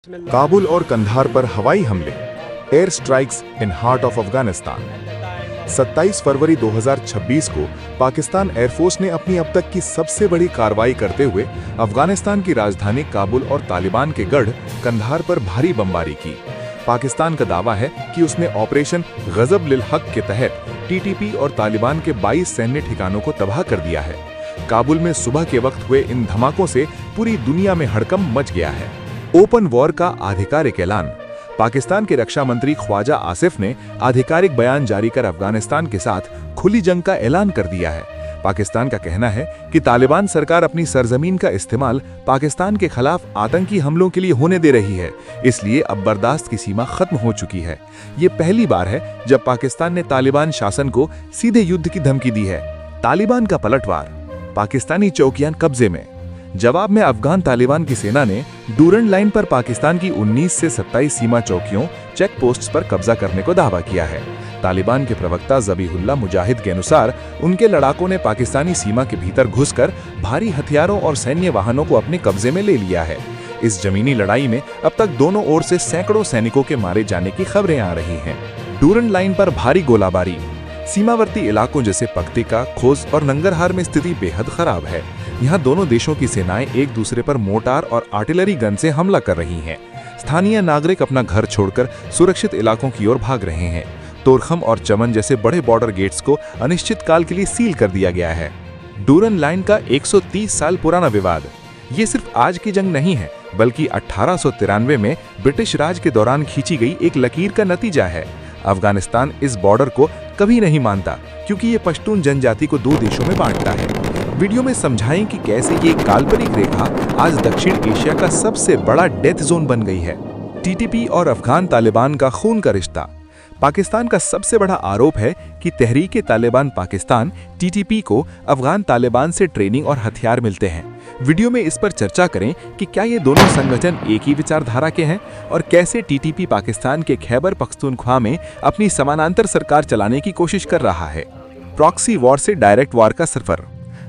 काबुल और कंधार पर हवाई हमले, air strikes in heart of Afghanistan. 27 फरवरी 2026 को पाकिस्तान एयरफोर्स ने अपनी अब तक की सबसे बड़ी कार्रवाई करते हुए अफगानिस्तान की राजधानी काबुल और तालिबान के गढ़ कंधार पर भारी बमबारी की। पाकिस्तान का दावा है कि उसने ऑपरेशन गजब लिल हक के तहत टीटीपी और तालिबान के 22 सैन्य ठिकानों को तबाह कर दिया है। काबुल में सुबह के वक्त हुए इन धमाकों से पूरी दुनिया में हड़कंप मच गया है। ओपन वॉर का आधिकारिक ऐलान। पाकिस्तान के रक्षा मंत्री ख्वाजा आसिफ ने आधिकारिक बयान जारी कर अफगानिस्तान के साथ खुली जंग का ऐलान कर दिया है। पाकिस्तान का कहना है कि तालिबान सरकार अपनी सरजमीन का इस्तेमाल पाकिस्तान के खिलाफ आतंकी हमलों के लिए होने दे रही है, इसलिए अब बर्दाश्त की सीमा खत्म हो चुकी है। ये पहली बार है जब पाकिस्तान ने तालिबान शासन को सीधे युद्ध की धमकी दी है। तालिबान का पलटवार, पाकिस्तानी चौकियां कब्जे में। जवाब में अफगान तालिबान की सेना ने डूरन लाइन पर पाकिस्तान की 19 से 27 सीमा चौकियों, चेक पोस्ट्स पर कब्जा करने को दावा किया है। तालिबान के प्रवक्ता ज़बीहुल्लाह मुजाहिद के अनुसार उनके लड़ाकों ने पाकिस्तानी सीमा के भीतर घुसकर भारी हथियारों और सैन्य वाहनों को अपने कब्जे में ले लिया है। इस जमीनी लड़ाई में अब तक दोनों ओर से सैकड़ों सैनिकों के मारे जाने की खबरें आ रही हैं। डूरन लाइन पर भारी गोलाबारी। सीमावर्ती इलाकों जैसे पख्तिका, खोज और नंगरहार में स्थिति बेहद खराब है। यहाँ दोनों देशों की सेनाएं एक दूसरे पर मोर्टार और आर्टिलरी गन से हमला कर रही हैं। स्थानीय नागरिक अपना घर छोड़कर सुरक्षित इलाकों की ओर भाग रहे हैं। तोरखम और चमन जैसे बड़े बॉर्डर गेट्स को अनिश्चित काल के लिए सील कर दिया गया है। डूरन लाइन का 130 साल पुराना विवाद। ये सिर्फ आज की जंग नहीं है, बल्कि 1893 में ब्रिटिश राज के दौरान खींची गई एक लकीर का नतीजा है। अफगानिस्तान इस बॉर्डर को कभी नहीं मानता, क्योंकि ये पश्तून जनजाति को दो देशों में बांटता है। वीडियो में समझाएं कि कैसे ये काल्पनिक रेखा आज दक्षिण एशिया का सबसे बड़ा डेथ जोन बन गई है। टीटीपी और अफगान तालिबान का खून का रिश्ता। पाकिस्तान का सबसे बड़ा आरोप है कि तहरीके तालिबान पाकिस्तान टीटीपी को अफगान तालिबान से ट्रेनिंग और हथियार मिलते हैं। वीडियो में इस पर चर्चा करें कि क्या ये दोनों संगठन एक ही विचारधारा के हैं और कैसे टीटीपी पाकिस्तान के खैबर पख्तूनख्वा में अपनी समानांतर सरकार चलाने की कोशिश कर रहा है। प्रॉक्सी वॉर से डायरेक्ट वॉर का सफर।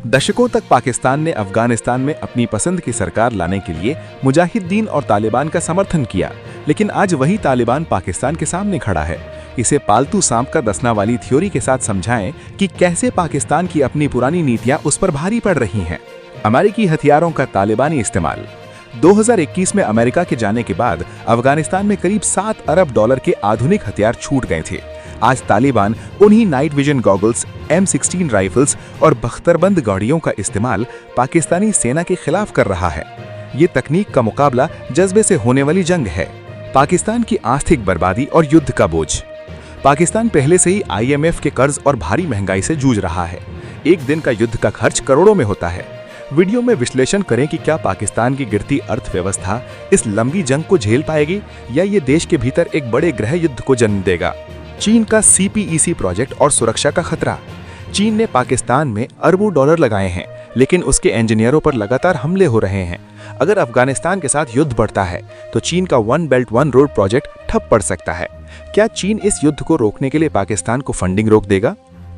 दशकों तक पाकिस्तान ने अफगानिस्तान में अपनी पसंद की सरकार लाने के लिए मुजाहिदीन और तालिबान का समर्थन किया, लेकिन आज वही तालिबान पाकिस्तान के सामने खड़ा है। इसे पालतू सांप का दसना वाली थ्योरी के साथ समझाएं कि कैसे पाकिस्तान की अपनी पुरानी नीतियां उस पर भारी पड़ रही हैं। अमेरिकी हथियारों का तालिबानी इस्तेमाल। 2021 में अमेरिका के जाने के बाद अफगानिस्तान में करीब $7 अरब के आधुनिक हथियार छूट गए थे। आज तालिबान उन्हीं night vision goggles, M16 rifles और बख्तरबंद गाड़ियों का इस्तेमाल पाकिस्तानी सेना के खिलाफ कर रहा है। ये तकनीक का मुकाबला जज्बे से होने वाली जंग है। पाकिस्तान की आर्थिक बर्बादी और युद्ध का बोझ। पाकिस्तान पहले से ही IMF के कर्ज और भारी महंगाई से जूझ रहा है। एक दिन का युद्ध का खर्च करोड़ों में होता है। वीडियो में विश्लेषण करें कि क्या पाकिस्तान की गिरती अर्थव्यवस्था इस लंबी जंग को झेल पाएगी या ये देश के भीतर एक बड़े गृह युद्ध को जन्म देगा। चीन का CPEC प्रोजेक्ट और सुरक्षा का खतरा। चीन ने पाकिस्तान में अरबों डॉलर लगाए हैं, लेकिन उसके इंजीनियरों पर लगातार हमले हो रहे हैं। अगर अफगानिस्तान के साथ युद्ध बढ़ता है तो चीन का one belt one road project ठप पड़ सकता है। क्या चीन इस युद्ध को रोकने के लिए पाकिस्तान को फंडिंग रोक देगा?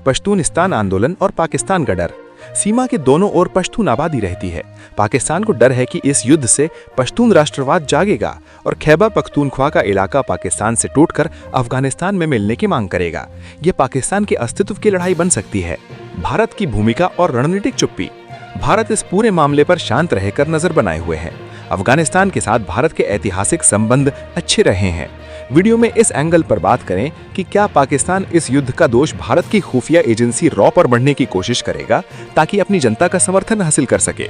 पश्तूनिस्तान आंदोलन और पाकिस्तान का डर। सीमा के दोनों ओर पश्तून आबादी रहती है। पाकिस्तान को डर है कि इस युद्ध से पश्तून राष्ट्रवाद जागेगा और खैबर पख्तूनख्वा का इलाका पाकिस्तान से टूटकर अफगानिस्तान में मिलने की मांग करेगा। ये पाकिस्तान के अस्तित्व की लड़ाई बन सकती है। भारत की भूमिका और रणनीतिक चुप्पी। भारत इस पूरे मामले पर शांत रहकर नजर बनाए हुए है। अफगानिस्तान के साथ भारत के ऐतिहासिक संबंध अच्छे रहे हैं। वीडियो में इस एंगल पर बात करें कि क्या पाकिस्तान इस युद्ध का दोष भारत की खुफिया एजेंसी रॉ पर बढ़ने की कोशिश करेगा ताकि अपनी जनता का समर्थन हासिल कर सके।